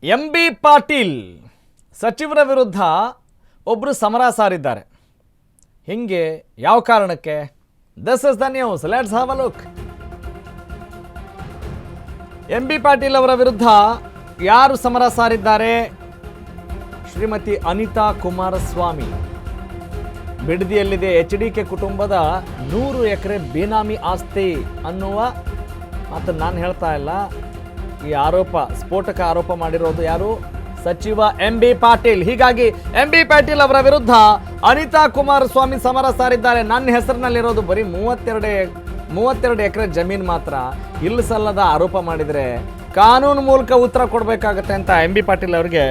MB. Patil ಸಚಿವರ ವಿರುದ್ಧ ಒಬ್ಬರು ಸಮರ ಸಾರಿದ್ದಾರೆ. ಹಿಂಗೆ ಯಾವ ಕಾರಣಕ್ಕೆ? This is the news, let's have a look. MB. Patil ಅವರ ವಿರುದ್ಧ ಯಾರು ಸಮರ ಸಾರಿದ್ದಾರೆ? ಶ್ರೀಮತಿ ಅನಿತಾ ಕುಮಾರಸ್ವಾಮಿ. ಬಿಡದಿಯಲ್ಲಿದೆ ಎಚ್.ಡಿ.ಕೆ ಕುಟುಂಬದ 100 ಎಕರೆ ಬೇನಾಮಿ ಆಸ್ತಿ ಅನ್ನುವ ಮಾತನ್ನು ನಾನು ಹೇಳ್ತಾ ಇಲ್ಲ. ಈ ಆರೋಪ, ಸ್ಫೋಟಕ ಆರೋಪ ಮಾಡಿರೋದು ಯಾರು? ಸಚಿವ ಎಂ.ಬಿ. ಪಾಟೀಲ್. ಹೀಗಾಗಿ ಎಂ.ಬಿ. ಪಾಟೀಲ್ ಅವರ ವಿರುದ್ಧ ಅನಿತಾ ಕುಮಾರಸ್ವಾಮಿ ಸಮರ ಸಾರಿದ್ದಾರೆ. ನನ್ನ ಹೆಸರಿನಲ್ಲಿರೋದು ಬರೀ 32 ಎಕರೆ ಜಮೀನು ಮಾತ್ರ. ಇಲ್ಲ ಸಲ್ಲದ ಆರೋಪ ಮಾಡಿದರೆ ಕಾನೂನು ಮೂಲಕ ಉತ್ತರ ಕೊಡಬೇಕಾಗತ್ತೆ ಅಂತ ಎಂ.ಬಿ. ಪಾಟೀಲ್ ಅವರಿಗೆ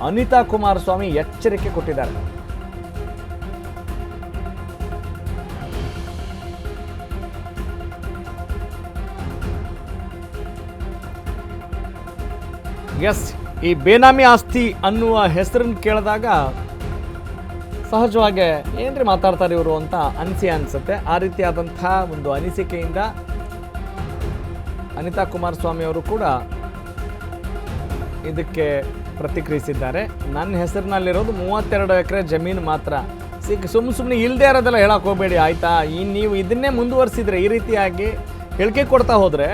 ಅನಿತಾ ಕುಮಾರಸ್ವಾಮಿ ಎಚ್ಚರಿಕೆ ಕೊಟ್ಟಿದ್ದಾರೆ. ಎಸ್, ಈ ಬೇನಾಮಿ ಆಸ್ತಿ ಅನ್ನುವ ಹೆಸರನ್ನು ಕೇಳಿದಾಗ ಸಹಜವಾಗಿ ಏನ್ರಿ ಮಾತಾಡ್ತಾರೆ ಇವರು ಅಂತ ಅನಿಸುತ್ತೆ. ಆ ರೀತಿಯಾದಂಥ ಒಂದು ಅನಿಸಿಕೆಯಿಂದ ಅನಿತಾ ಕುಮಾರಸ್ವಾಮಿ ಅವರು ಕೂಡ ಇದಕ್ಕೆ ಪ್ರತಿಕ್ರಿಯಿಸಿದ್ದಾರೆ. ನನ್ನ ಹೆಸರಿನಲ್ಲಿರೋದು 32 ಎಕರೆ ಜಮೀನು ಮಾತ್ರ. ಸುಮ್ಮನೆ ಇಲ್ಲದೆ ಇರೋದೆಲ್ಲ ಹೇಳಕ್ಕೆ ಹೋಗಬೇಡಿ ಆಯಿತಾ? ನೀವು ಇದನ್ನೇ ಮುಂದುವರಿಸಿದ್ರೆ, ಈ ರೀತಿಯಾಗಿ ಹೇಳಿಕೆ ಕೊಡ್ತಾ ಹೋದರೆ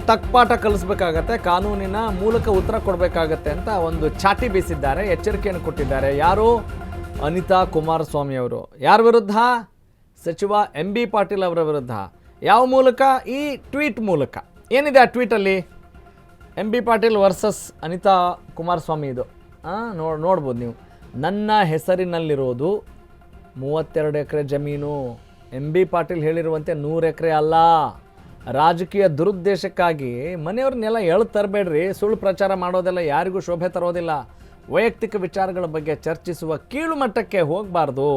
ತಕ್ಪಾಠ ಕಲಿಸ್ಬೇಕಾಗತ್ತೆ, ಕಾನೂನಿನ ಮೂಲಕ ಉತ್ತರ ಕೊಡಬೇಕಾಗತ್ತೆ ಅಂತ ಒಂದು ಚಾಟಿ ಬೀಸಿದ್ದಾರೆ, ಎಚ್ಚರಿಕೆಯನ್ನು ಕೊಟ್ಟಿದ್ದಾರೆ. ಯಾರು? ಅನಿತಾ ಕುಮಾರಸ್ವಾಮಿ ಅವರು. ಯಾರ ವಿರುದ್ಧ? ಸಚಿವ ಎಂ.ಬಿ. ಪಾಟೀಲ್ ಅವರ ವಿರುದ್ಧ. ಯಾವ ಮೂಲಕ? ಈ ಟ್ವೀಟ್ ಮೂಲಕ. ಏನಿದೆ ಆ ಟ್ವೀಟಲ್ಲಿ? ಎಂ.ಬಿ. ಪಾಟೀಲ್ ವರ್ಸಸ್ ಅನಿತಾ ಕುಮಾರಸ್ವಾಮಿ. ಇದು ನೋಡ್ಬೋದು ನೀವು. ನನ್ನ ಹೆಸರಿನಲ್ಲಿರೋದು 32 ಎಕರೆ ಜಮೀನು. ಎಂ.ಬಿ. ಪಾಟೀಲ್ ಹೇಳಿರುವಂತೆ 100 ಎಕರೆ ಅಲ್ಲ. ರಾಜಕೀಯ ದುರುದ್ದೇಶಕ್ಕಾಗಿ ಮನೆಯವ್ರನ್ನೆಲ್ಲ ತರಬೇಡ್ರಿ. ಸುಳ್ಳು ಪ್ರಚಾರ ಮಾಡೋದೆಲ್ಲ ಯಾರಿಗೂ ಶೋಭೆ ತರೋದಿಲ್ಲ. ವೈಯಕ್ತಿಕ ವಿಚಾರಗಳ ಬಗ್ಗೆ ಚರ್ಚಿಸುವ ಕೀಳು ಮಟ್ಟಕ್ಕೆ ಹೋಗಬಾರ್ದು.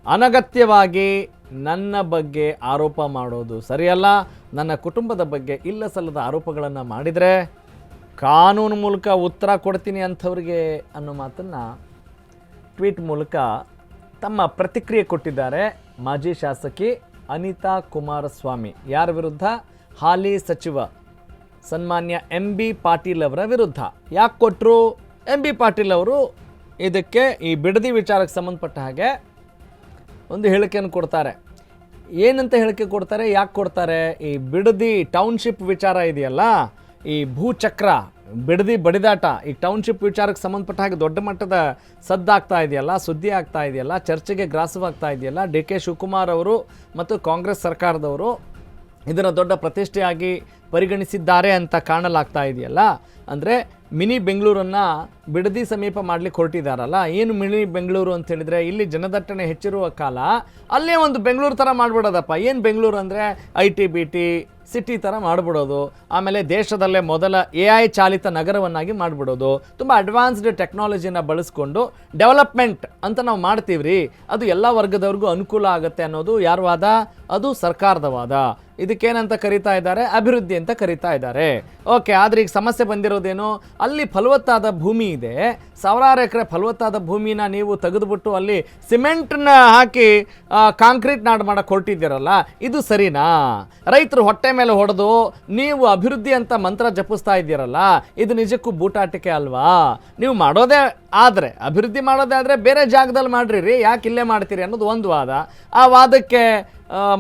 ಅನಗತ್ಯವಾಗಿ ನನ್ನ ಬಗ್ಗೆ ಆರೋಪ ಮಾಡೋದು ಸರಿಯಲ್ಲ. ನನ್ನ ಕುಟುಂಬದ ಬಗ್ಗೆ ಇಲ್ಲ ಸಲ್ಲದ ಆರೋಪಗಳನ್ನು ಮಾಡಿದರೆ ಕಾನೂನು ಮೂಲಕ ಉತ್ತರ ಕೊಡ್ತೀನಿ ಅಂಥವ್ರಿಗೆ ಅನ್ನೋ ಮಾತನ್ನು ಟ್ವೀಟ್ ಮೂಲಕ ತಮ್ಮ ಪ್ರತಿಕ್ರಿಯೆ ಕೊಟ್ಟಿದ್ದಾರೆ ಮಾಜಿ ಶಾಸಕಿ ಅನಿತಾ ಕುಮಾರಸ್ವಾಮಿ. ಯಾರ ವಿರುದ್ಧ? ಹಾಲಿ ಸಚಿವ ಸನ್ಮಾನ್ಯ ಎಂ.ಬಿ. ಪಾಟೀಲ್ ಅವರ ವಿರುದ್ಧ. ಯಾಕೆ ಕೊಟ್ಟರು? ಎಂ.ಬಿ. ಪಾಟೀಲ್ ಅವರು ಇದಕ್ಕೆ, ಈ ಬಿಡದಿ ವಿಚಾರಕ್ಕೆ ಸಂಬಂಧಪಟ್ಟ ಹಾಗೆ ಒಂದು ಹೇಳಿಕೆಯನ್ನು ಕೊಡ್ತಾರೆ. ಏನಂತ ಹೇಳಿಕೆ ಕೊಡ್ತಾರೆ? ಯಾಕೆ ಕೊಡ್ತಾರೆ? ಈ ಬಿಡದಿ ಟೌನ್ಶಿಪ್ ವಿಚಾರ ಇದೆಯಲ್ಲ, ಈ ಭೂಚಕ್ರ ಬಿಡದಿ ಬಡಿದಾಟ, ಈ ಟೌನ್ಶಿಪ್ ವಿಚಾರಕ್ಕೆ ಸಂಬಂಧಪಟ್ಟ ಹಾಗೆ ದೊಡ್ಡ ಮಟ್ಟದ ಸದ್ದಾಗ್ತಾ ಇದೆಯಲ್ಲ, ಸುದ್ದಿ ಆಗ್ತಾ ಇದೆಯಲ್ಲ, ಚರ್ಚೆಗೆ ಗ್ರಾಸವಾಗ್ತಾ ಇದೆಯಲ್ಲ. ಡಿ.ಕೆ. ಶಿವಕುಮಾರ್ ಅವರು ಮತ್ತು ಕಾಂಗ್ರೆಸ್ ಸರ್ಕಾರದವರು ಇದನ್ನು ದೊಡ್ಡ ಪ್ರತಿಷ್ಠೆಯಾಗಿ ಪರಿಗಣಿಸಿದ್ದಾರೆ ಅಂತ ಕಾಣಲಾಗ್ತಾ ಇದೆಯಲ್ಲ. ಅಂದರೆ ಮಿನಿ ಬೆಂಗಳೂರನ್ನು ಬಿಡದಿ ಸಮೀಪ ಮಾಡಲಿಕ್ಕೆ ಹೊರಟಿದ್ದಾರಲ್ಲ. ಏನು ಮಿನಿ ಬೆಂಗಳೂರು ಅಂತ ಹೇಳಿದರೆ, ಇಲ್ಲಿ ಜನದಟ್ಟಣೆ ಹೆಚ್ಚಿರುವ ಕಾಲ ಅಲ್ಲೇ ಒಂದು ಬೆಂಗಳೂರು ಥರ ಮಾಡಿಬಿಡೋದಪ್ಪ. ಏನು ಬೆಂಗಳೂರು ಅಂದರೆ IT-BT ಸಿಟಿ ಥರ ಮಾಡಿಬಿಡೋದು. ಆಮೇಲೆ ದೇಶದಲ್ಲೇ ಮೊದಲ AI ಚಾಲಿತ ನಗರವನ್ನಾಗಿ ಮಾಡಿಬಿಡೋದು. ತುಂಬ ಅಡ್ವಾನ್ಸ್ಡ್ ಟೆಕ್ನಾಲಜಿನ ಬಳಸ್ಕೊಂಡು ಡೆವಲಪ್ಮೆಂಟ್ ಅಂತ ನಾವು ಮಾಡ್ತೀವ್ರಿ, ಅದು ಎಲ್ಲ ವರ್ಗದವ್ರಿಗೂ ಅನುಕೂಲ ಆಗುತ್ತೆ ಅನ್ನೋದು ಯಾರ ವಾದ? ಅದು ಸರ್ಕಾರದ ವಾದ. ಇದಕ್ಕೇನಂತ ಕರೀತಾ ಇದ್ದಾರೆ? ಅಭಿವೃದ್ಧಿ ಅಂತ ಕರೀತಾ ಇದ್ದಾರೆ. ಓಕೆ, ಆದರೆ ಈಗ ಸಮಸ್ಯೆ ಬಂದಿರೋದೇನು? ಅಲ್ಲಿ ಫಲವತ್ತಾದ ಭೂಮಿ ಇದೆ, 1000 ಎಕರೆ ಫಲವತ್ತಾದ ಭೂಮಿನ ನೀವು ತೆಗೆದುಬಿಟ್ಟು ಅಲ್ಲಿ ಸಿಮೆಂಟ್ನ ಹಾಕಿ ಕಾಂಕ್ರೀಟ್ ನಾಡು ಮಾಡಕ್ಕೆ ಹೊರಟಿದ್ದೀರಲ್ಲ, ಇದು ಸರಿನಾ? ರೈತರು ಹೊಟ್ಟೆ ಮೇಲೆ ಹೊಡೆದು ನೀವು ಅಭಿವೃದ್ಧಿ ಅಂತ ಮಂತ್ರ ಜಪಿಸ್ತಾ ಇದ್ದೀರಲ್ಲ, ಇದು ನಿಜಕ್ಕೂ ಬೂಟಾಟಿಕೆ ಅಲ್ವಾ? ನೀವು ಮಾಡೋದೇ ಆದರೆ, ಅಭಿವೃದ್ಧಿ ಮಾಡೋದೇ ಆದರೆ ಬೇರೆ ಜಾಗದಲ್ಲಿ ಮಾಡ್ರಿ, ಯಾಕೆ ಇಲ್ಲೇ ಮಾಡ್ತೀರಿ ಅನ್ನೋದು ಒಂದು ವಾದ. ಆ ವಾದಕ್ಕೆ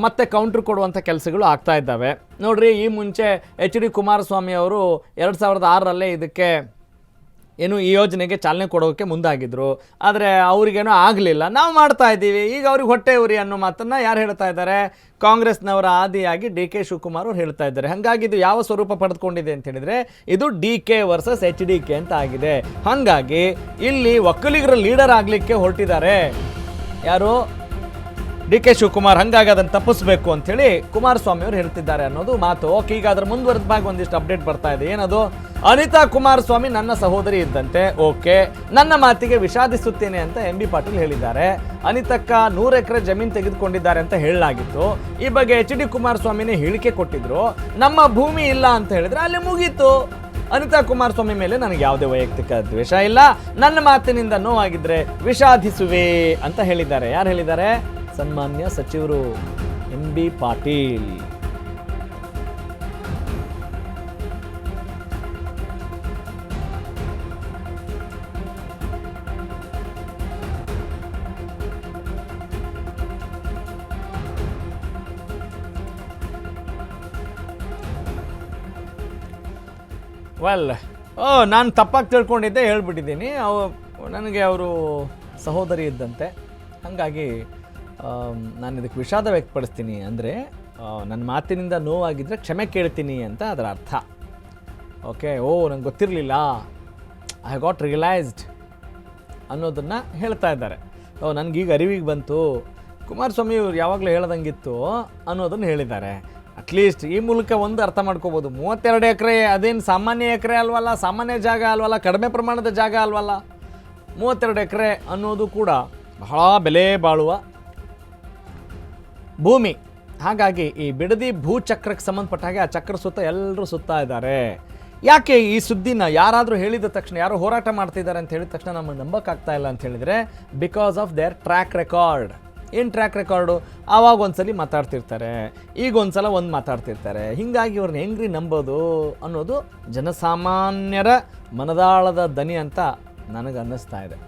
ಮತ್ತೆ ಕೌಂಟ್ರ್ ಕೊಡುವಂಥ ಕೆಲಸಗಳು ಆಗ್ತಾ ಇದ್ದಾವೆ. ನೋಡ್ರಿ, ಈ ಮುಂಚೆ ಎಚ್.ಡಿ. ಕುಮಾರಸ್ವಾಮಿ ಅವರು 2006ರಲ್ಲೇ ಇದಕ್ಕೆ ಈ ಯೋಜನೆಗೆ ಚಾಲನೆ ಕೊಡೋಕ್ಕೆ ಮುಂದಾಗಿದ್ದರು. ಆದರೆ ಅವ್ರಿಗೇನೋ ಆಗಲಿಲ್ಲ. ನಾವು ಮಾಡ್ತಾ ಇದ್ದೀವಿ, ಈಗ ಅವ್ರಿಗೆ ಹೊಟ್ಟೆ ಉರಿ ಅನ್ನೋ ಮಾತನ್ನು ಯಾರು ಹೇಳ್ತಾ ಇದ್ದಾರೆ? ಕಾಂಗ್ರೆಸ್ನವರ ಆದಿಯಾಗಿ ಡಿ.ಕೆ. ಶಿವಕುಮಾರ್ ಅವರು ಹೇಳ್ತಾ ಇದ್ದಾರೆ. ಹಾಗಾಗಿ ಇದು ಯಾವ ಸ್ವರೂಪ ಪಡೆದುಕೊಂಡಿದೆ ಅಂತ ಹೇಳಿದರೆ, ಇದು ಡಿ.ಕೆ. ವರ್ಸಸ್ ಎಚ್.ಡಿ.ಕೆ ಅಂತ ಆಗಿದೆ. ಹಾಗಾಗಿ ಇಲ್ಲಿ ಒಕ್ಕಲಿಗರ ಲೀಡರ್ ಆಗಲಿಕ್ಕೆ ಹೊರಟಿದ್ದಾರೆ ಯಾರು? ಡಿ.ಕೆ. ಶಿವಕುಮಾರ್. ಹಾಗಾಗಿ ಅದನ್ನು ತಪ್ಪಿಸ್ಬೇಕು ಅಂಥೇಳಿ ಕುಮಾರಸ್ವಾಮಿ ಅವರು ಹೇಳ್ತಿದ್ದಾರೆ ಅನ್ನೋದು ಮಾತು. ಓಕೆ, ಈಗ ಅದರ ಮುಂದುವರೆದ ಭಾಗ ಒಂದಿಷ್ಟು ಅಪ್ಡೇಟ್ ಬರ್ತಾ ಇದೆ. ಏನದು? ಅನಿತಾ ಕುಮಾರಸ್ವಾಮಿ ನನ್ನ ಸಹೋದರಿ ಇದ್ದಂತೆ. ಓಕೆ, ನನ್ನ ಮಾತಿಗೆ ವಿಷಾದಿಸುತ್ತೇನೆ ಅಂತ ಎಂ.ಬಿ. ಪಾಟೀಲ್ ಹೇಳಿದ್ದಾರೆ. ಅನಿತಕ್ಕ 100 ಎಕರೆ ಜಮೀನು ತೆಗೆದುಕೊಂಡಿದ್ದಾರೆ ಅಂತ ಹೇಳಲಾಗಿತ್ತು. ಈ ಬಗ್ಗೆ ಎಚ್.ಡಿ. ಕುಮಾರಸ್ವಾಮಿನೇ ಹೇಳಿಕೆ ಕೊಟ್ಟಿದ್ರು. ನಮ್ಮ ಭೂಮಿ ಇಲ್ಲ ಅಂತ ಹೇಳಿದ್ರೆ ಅಲ್ಲಿ ಮುಗೀತು. ಅನಿತಾ ಕುಮಾರಸ್ವಾಮಿ ಮೇಲೆ ನನಗೆ ಯಾವುದೇ ವೈಯಕ್ತಿಕ ದ್ವೇಷ ಇಲ್ಲ, ನನ್ನ ಮಾತಿನಿಂದ ನೋವಾಗಿದ್ರೆ ವಿಷಾದಿಸುವೆ ಅಂತ ಹೇಳಿದ್ದಾರೆ. ಯಾರು ಹೇಳಿದ್ದಾರೆ? ಸನ್ಮಾನ್ಯ ಸಚಿವರು ಎಂ.ಬಿ. ಪಾಟೀಲ್. ವೆಲ್ ನಾನು ತಪ್ಪಾಗಿ ತಿಳ್ಕೊಂಡಿದ್ದೆ, ಹೇಳ್ಬಿಟ್ಟಿದ್ದೀನಿ. ನನಗೆ ಅವರು ಸಹೋದರಿ ಇದ್ದಂತೆ, ಹಾಗಾಗಿ ನಾನು ಇದಕ್ಕೆ ವಿಷಾದ ವ್ಯಕ್ತಪಡಿಸ್ತೀನಿ. ಅಂದರೆ ನನ್ನ ಮಾತಿನಿಂದ ನೋವಾಗಿದ್ದರೆ ಕ್ಷಮೆ ಕೇಳ್ತೀನಿ ಅಂತ ಅದರ ಅರ್ಥ. ಓಕೆ, ನಂಗೆ ಗೊತ್ತಿರಲಿಲ್ಲ, ಐ ಗಾಟ್ ರಿಯಲೈಸ್ಡ್ ಅನ್ನೋದನ್ನು ಹೇಳ್ತಾ ಇದ್ದಾರೆ. ನನಗೀಗ ಅರಿವಿಗೆ ಬಂತು, ಕುಮಾರಸ್ವಾಮಿ ಇವ್ರು ಯಾವಾಗಲೂ ಹೇಳ್ದಂಗಿತ್ತು ಅನ್ನೋದನ್ನು ಹೇಳಿದ್ದಾರೆ. ಅಟ್ಲೀಸ್ಟ್ ಈ ಮೂಲಕ ಒಂದು ಅರ್ಥ ಮಾಡ್ಕೋಬೋದು, 32 ಎಕರೆ ಅದೇನು ಸಾಮಾನ್ಯ ಎಕರೆ ಅಲ್ವಲ್ಲ, ಸಾಮಾನ್ಯ ಜಾಗ ಅಲ್ವಲ್ಲ, ಕಡಿಮೆ ಪ್ರಮಾಣದ ಜಾಗ ಅಲ್ವಲ್ಲ. 32 ಎಕರೆ ಅನ್ನೋದು ಕೂಡ ಬಹಳ ಬೆಲೆ ಬಾಳುವ ಭೂಮಿ. ಹಾಗಾಗಿ ಈ ಬಿಡದಿ ಭೂಚಕ್ರಕ್ಕೆ ಸಂಬಂಧಪಟ್ಟ ಹಾಗೆ ಆ ಚಕ್ರ ಸುತ್ತ ಎಲ್ಲರೂ ಸುತ್ತಾ ಇದ್ದಾರೆ. ಯಾಕೆ ಈ ಸುದ್ದಿನ ಯಾರಾದರೂ ಹೇಳಿದ ತಕ್ಷಣ, ಯಾರೋ ಹೋರಾಟ ಮಾಡ್ತಿದ್ದಾರೆ ಅಂತ ಹೇಳಿದ ತಕ್ಷಣ ನಮಗೆ ನಂಬಕ್ಕಾಗ್ತಾ ಇಲ್ಲ ಅಂತ ಹೇಳಿದರೆ, because of their track record. ಏನು ಟ್ರ್ಯಾಕ್ ರೆಕಾರ್ಡು? ಆವಾಗ ಒಂದ್ಸಲಿ ಮಾತಾಡ್ತಿರ್ತಾರೆ, ಈಗ ಒಂದ್ಸಲ ಒಂದು ಮಾತಾಡ್ತಿರ್ತಾರೆ. ಹೀಗಾಗಿ ಇವ್ರನ್ನ ಹೆಂಗ್ರಿ ನಂಬೋದು ಅನ್ನೋದು ಜನಸಾಮಾನ್ಯರ ಮನದಾಳದ ದನಿ ಅಂತ ನನಗೆ ಅನ್ನಿಸ್ತಾ ಇದೆ.